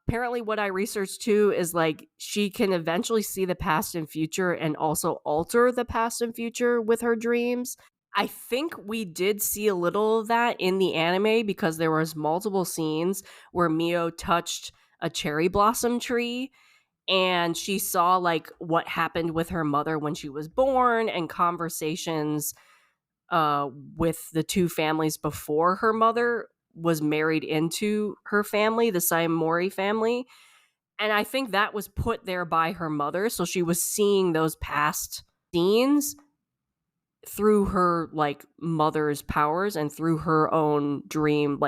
Apparently, what I researched too is like she can eventually see the past and future and also alter the past and future with her dreams. I think we did see a little of that in the anime because there was multiple scenes where Mio touched a cherry blossom tree and she saw like what happened with her mother when she was born and conversations with the two families before her mother was married into her family, the Saimori family. And I think that was put there by her mother. So she was seeing those past scenes through her like mother's powers and through her own dream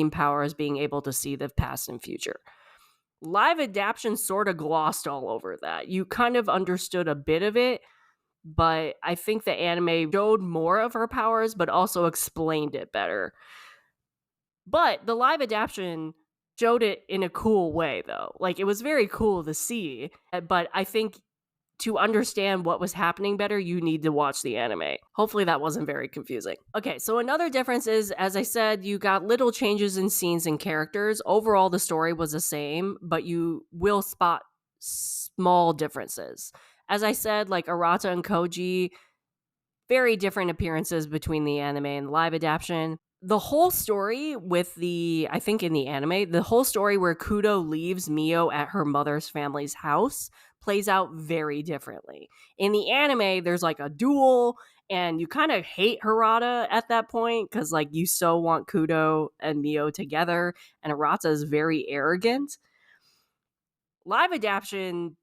powers, being able to see the past and future. Live adaptation sort of glossed all over that. You kind of understood a bit of it, but I think the anime showed more of her powers, but also explained it better. But the live adaptation showed it in a cool way, though. Like, it was very cool to see, but I think to understand what was happening better, you need to watch the anime. Hopefully that wasn't very confusing. Okay, so another difference is, as I said, you got little changes in scenes and characters. Overall, the story was the same, but you will spot small differences. As I said, like Arata and Koji, very different appearances between the anime and the live adaptation. The whole story I think in the anime, the whole story where Kudo leaves Mio at her mother's family's house plays out very differently. In the anime, there's like a duel, and you kind of hate Harada at that point because like you so want Kudo and Mio together, and Arata is very arrogant. Live adaptation,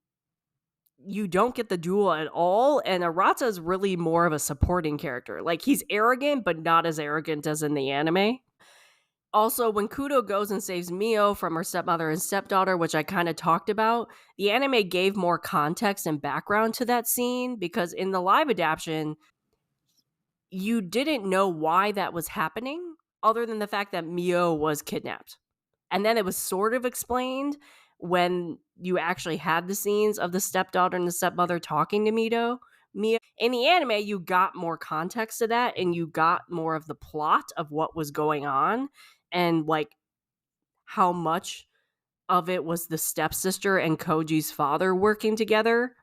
you don't get the duel at all, and Arata is really more of a supporting character. Like, he's arrogant, but not as arrogant as in the anime. Also, when Kudo goes and saves Mio from her stepmother and stepdaughter, which I kind of talked about, the anime gave more context and background to that scene, because in the live adaptation, you didn't know why that was happening, other than the fact that Mio was kidnapped. And then it was sort of explained when you actually had the scenes of the stepdaughter and the stepmother talking to Mio. In the anime, you got more context to that, and you got more of the plot of what was going on, and like how much of it was the stepsister and Koji's father working together.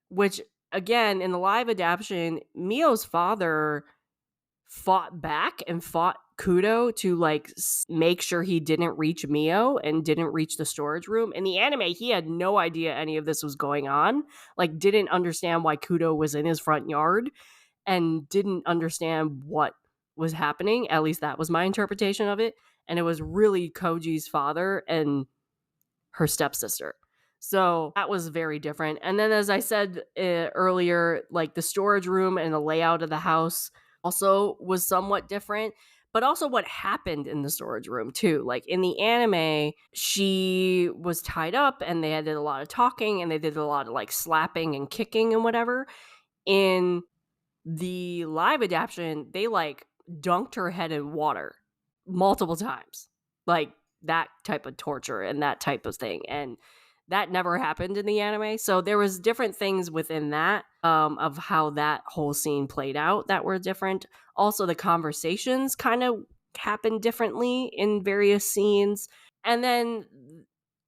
Which, again, in the live adaptation, Mio's father fought back and fought Kudo to like make sure he didn't reach Mio and didn't reach the storage room. In the anime, he had no idea any of this was going on, like didn't understand why Kudo was in his front yard, and didn't understand what was happening. At least that was my interpretation of it. And it was really Koji's father and her stepsister. So that was very different. And then, as I said earlier, like the storage room and the layout of the house also was somewhat different, but also what happened in the storage room too. Like in the anime, she was tied up and they did a lot of talking and they did a lot of like slapping and kicking and whatever. In the live adaptation, they like dunked her head in water multiple times. Like that type of torture and that type of thing. And that never happened in the anime. So there was different things within that of how that whole scene played out that were different. Also, the conversations kind of happened differently in various scenes. And then,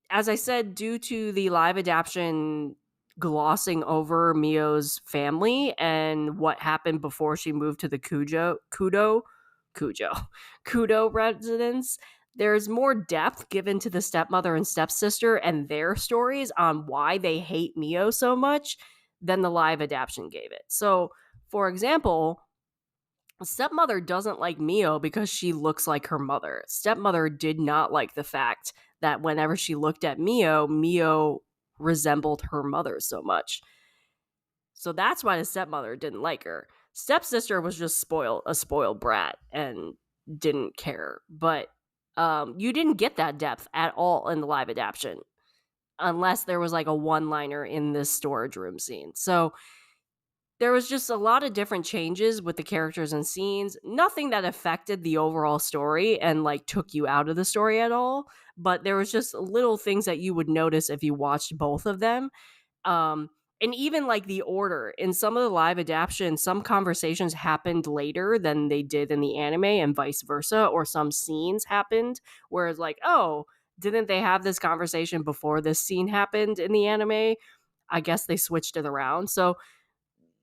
as I said, due to the live adaptation glossing over Mio's family and what happened before she moved to the Kudo residence, there's more depth given to the stepmother and stepsister and their stories on why they hate Mio so much than the live adaptation gave it. So, for example, stepmother doesn't like Mio because she looks like her mother. Stepmother did not like the fact that whenever she looked at Mio, Mio resembled her mother so much. So that's why the stepmother didn't like her. Stepsister was just a spoiled brat and didn't care. But you didn't get that depth at all in the live adaptation, unless there was like a one-liner in this storage room scene. So there was just a lot of different changes with the characters and scenes. Nothing that affected the overall story and like took you out of the story at all. But there was just little things that you would notice if you watched both of them. And even like the order in some of the live adaptations, some conversations happened later than they did in the anime and vice versa, or some scenes happened where it's like, oh, didn't they have this conversation before this scene happened in the anime? I guess they switched it around. So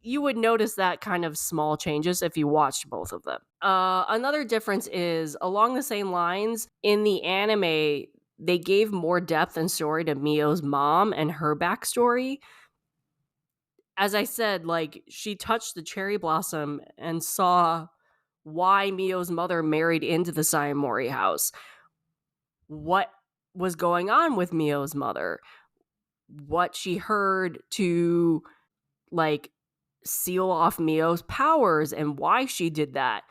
you would notice that kind of small changes if you watched both of them. Another difference is along the same lines in the anime, they gave more depth and story to Mio's mom and her backstory. As I said, like she touched the cherry blossom and saw why Mio's mother married into the Sayamori house, what was going on with Mio's mother, what she heard to like seal off Mio's powers and why she did that.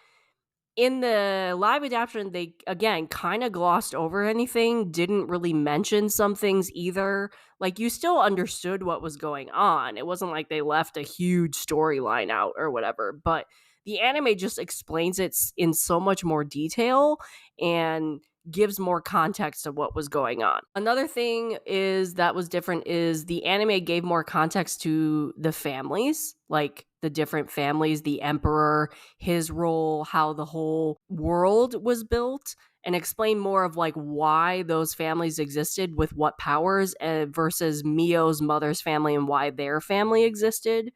In the live adaptation, they again kind of glossed over anything, didn't really mention some things either. Like, you still understood what was going on. It wasn't like they left a huge storyline out or whatever, but the anime just explains it in so much more detail and gives more context of what was going on. Another thing is that was different is the anime gave more context to the families, like the different families, the emperor, his role, how the whole world was built, and explain more of like why those families existed with what powers versus Mio's mother's family and why their family existed.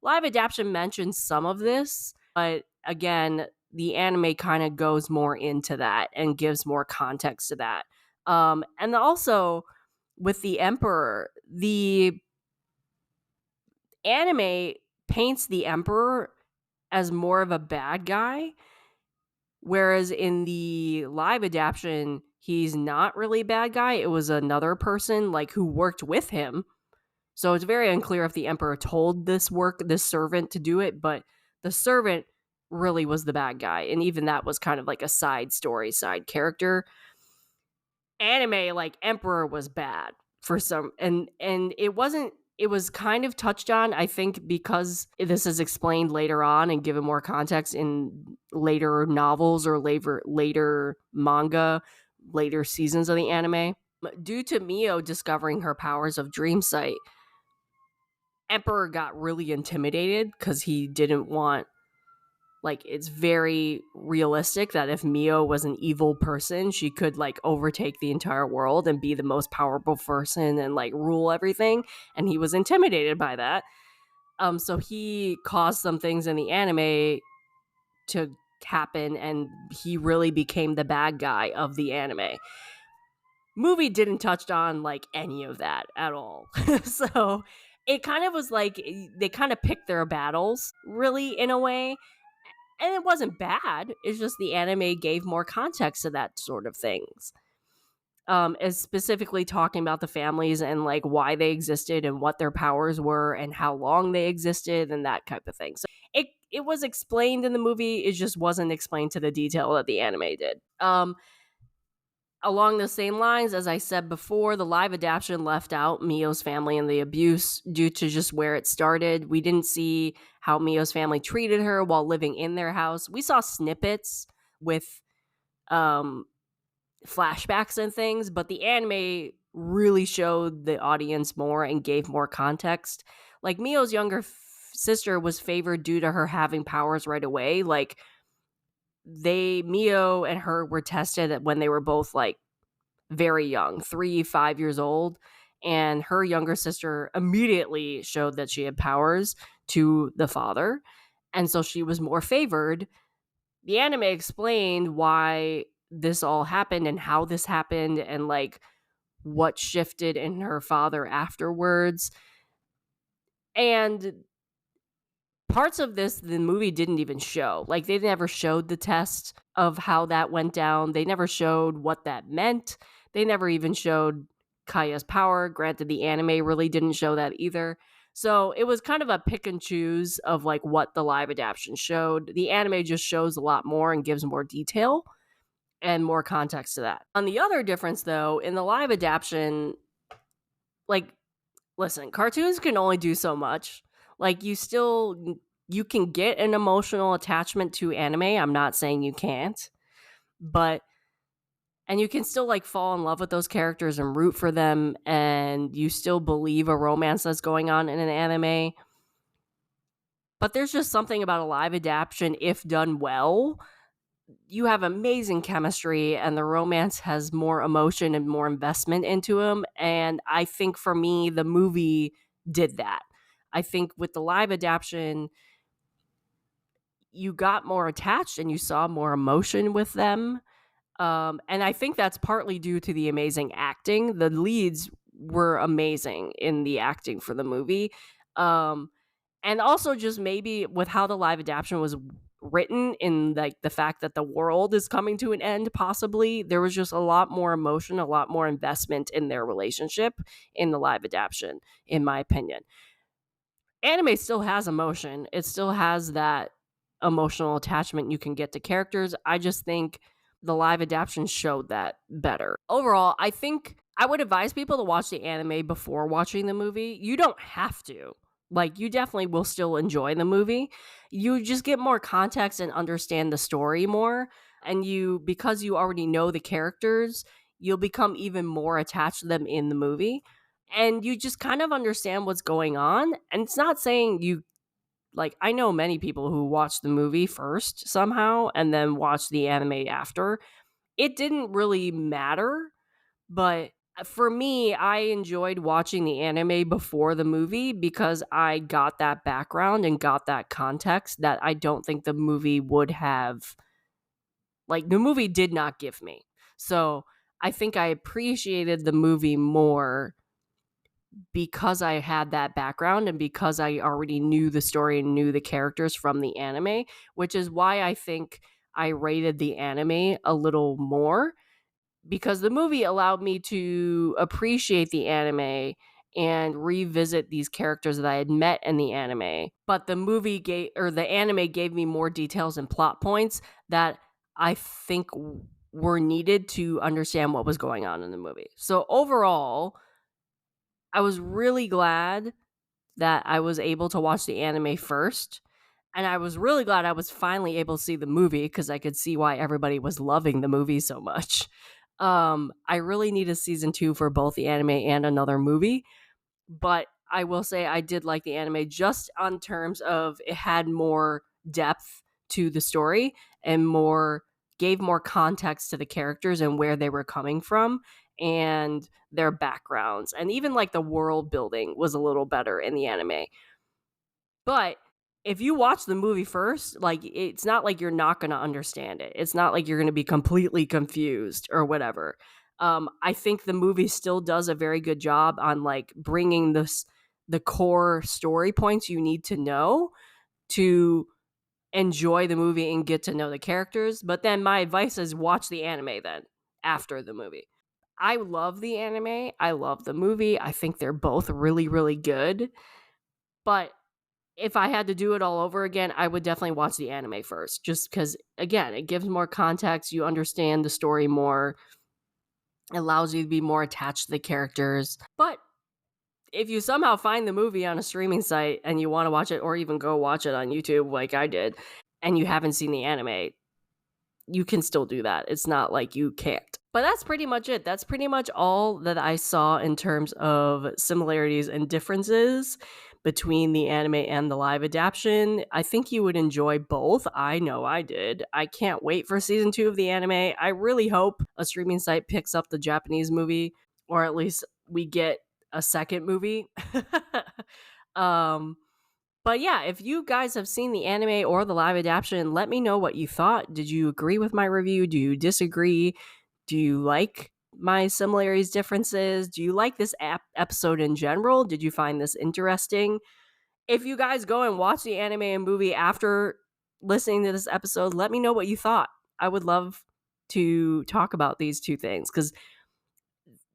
Live adaptation mentions some of this, but again, the anime kind of goes more into that and gives more context to that. And also with the emperor, the anime paints the emperor as more of a bad guy, whereas in the live adaptation, he's not really a bad guy. It was another person like who worked with him. So it's very unclear if the emperor told this servant to do it, but the servant really was the bad guy. And even that was kind of like a side story, side character. Anime, like, emperor was bad for some, and it was kind of touched on, I think, because this is explained later on and given more context in later novels or later manga, later seasons of the anime. Due to Mio discovering her powers of dream sight, Emperor got really intimidated because he didn't want, like, it's very realistic that if Mio was an evil person, she could like overtake the entire world and be the most powerful person and like rule everything. And he was intimidated by that. So he caused some things in the anime to happen, and he really became the bad guy of the anime. Movie didn't touch on like any of that at all. So it kind of was like they kind of picked their battles, really, in a way. And it wasn't bad. It's just the anime gave more context to that sort of things. As specifically talking about the families and like why they existed and what their powers were and how long they existed and that type of thing. So it was explained in the movie. It just wasn't explained to the detail that the anime did. Along the same lines, as I said before, the live adaptation left out Mio's family and the abuse due to just where it started. We didn't see how Mio's family treated her while living in their house. We saw snippets with flashbacks and things, but the anime really showed the audience more and gave more context. Like, Mio's younger sister was favored due to her having powers right away. Like, Mio and her were tested when they were both like very young, 5 years old, and her younger sister immediately showed that she had powers to the father, and so she was more favored. The anime explained why this all happened and how this happened and like what shifted in her father afterwards. And parts of this the movie didn't even show. Like, they never showed the test of how that went down. They never showed what that meant. They never even showed Kaya's power. Granted, the anime really didn't show that either. So it was kind of a pick and choose of like what the live adaptation showed. The anime just shows a lot more and gives more detail and more context to that. On the other difference, though, in the live adaptation, like, listen, cartoons can only do so much. Like, you can get an emotional attachment to anime. I'm not saying you can't, and you can still like fall in love with those characters and root for them, and you still believe a romance that's going on in an anime. But there's just something about a live adaptation, if done well, you have amazing chemistry and the romance has more emotion and more investment into them. And I think for me, the movie did that. I think with the live adaptation, you got more attached and you saw more emotion with them. And I think that's partly due to the amazing acting. The leads were amazing in the acting for the movie. And also just maybe with how the live adaptation was written in like the fact that the world is coming to an end. Possibly there was just a lot more emotion, a lot more investment in their relationship in the live adaptation, in my opinion. Anime still has emotion. It still has that emotional attachment you can get to characters. I just think the live adaptation showed that better. Overall, I think I would advise people to watch the anime before watching the movie. You don't have to. Like, you definitely will still enjoy the movie. You just get more context and understand the story more. And you, because you already know the characters, you'll become even more attached to them in the movie. And you just kind of understand what's going on. And it's not saying you, like, I know many people who watch the movie first somehow and then watch the anime after. It didn't really matter, but for me, I enjoyed watching the anime before the movie because I got that background and got that context that I don't think the movie would have, like, the movie did not give me. So I think I appreciated the movie more because I had that background and because I already knew the story and knew the characters from the anime, which is why I think I rated the anime a little more, because the movie allowed me to appreciate the anime and revisit these characters that I had met in the anime. But the anime gave me more details and plot points that I think were needed to understand what was going on in the movie. So overall, I was really glad that I was able to watch the anime first. And I was really glad I was finally able to see the movie because I could see why everybody was loving the movie so much. I really need a season 2 for both the anime and another movie. But I will say I did like the anime just on terms of it had more depth to the story and gave more context to the characters and where they were coming from and their backgrounds. And even like the world building was a little better in the anime. But if you watch the movie first, like, it's not like you're not going to understand it. It's not like you're going to be completely confused or whatever. I think the movie still does a very good job on like bringing the core story points you need to know to enjoy the movie and get to know the characters. But then my advice is watch the anime then after the movie. I love the anime. I love the movie. I think they're both really, really good. But if I had to do it all over again, I would definitely watch the anime first, just because, again, it gives more context. You understand the story more, allows you to be more attached to the characters. But if you somehow find the movie on a streaming site and you want to watch it, or even go watch it on YouTube like I did, and you haven't seen the anime, you can still do that. It's not like you can't. But that's pretty much it. That's pretty much all that I saw in terms of similarities and differences between the anime and the live adaptation. I think you would enjoy both. I know I did. I can't wait for season 2 of the anime. I really hope a streaming site picks up the Japanese movie, or at least we get a second movie. um but yeah, if you guys have seen the anime or the live adaptation, let me know what you thought. Did you agree with my review? Do you disagree? Do you like my similarities, differences? Do you like this episode in general? Did you find this interesting? If you guys go and watch the anime and movie after listening to this episode, let me know what you thought. I would love to talk about these two things because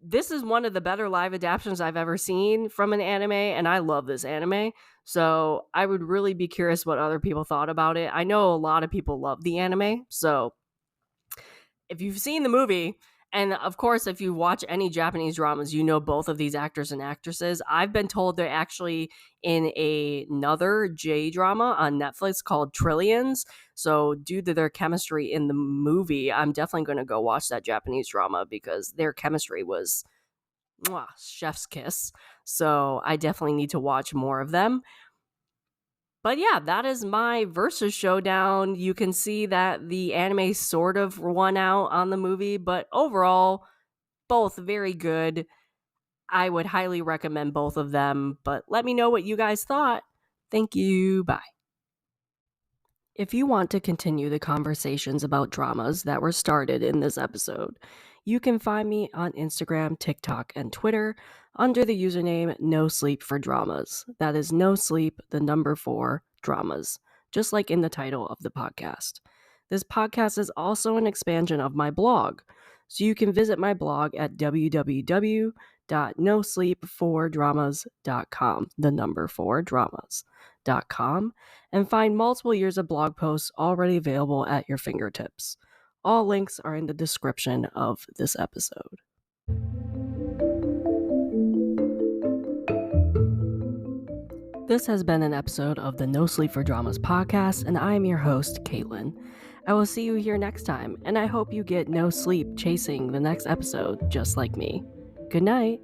this is one of the better live adaptations I've ever seen from an anime, and I love this anime. So I would really be curious what other people thought about it. I know a lot of people love the anime, so if you've seen the movie, and of course, if you watch any Japanese dramas, you know both of these actors and actresses. I've been told they're actually in another J drama on Netflix called Trillions. So, due to their chemistry in the movie, I'm definitely going to go watch that Japanese drama because their chemistry was chef's kiss. So, I definitely need to watch more of them. But yeah, that is my Versus Showdown. You can see that the anime sort of won out on the movie, but overall, both very good. I would highly recommend both of them, but let me know what you guys thought. Thank you. Bye. If you want to continue the conversations about dramas that were started in this episode, you can find me on Instagram, TikTok, and Twitter under the username No Sleep for Dramas. That is No Sleep, the number 4 dramas. just like in the title of the podcast. This podcast is also an expansion of my blog, so you can visit my blog at www.nosleep4dramas.com, the number 4 dramas.com, and find multiple years of blog posts already available at your fingertips. All links are in the description of this episode. This has been an episode of the No Sleep for Dramas podcast, and I am your host, Caitlin. I will see you here next time, and I hope you get no sleep chasing the next episode just like me. Good night.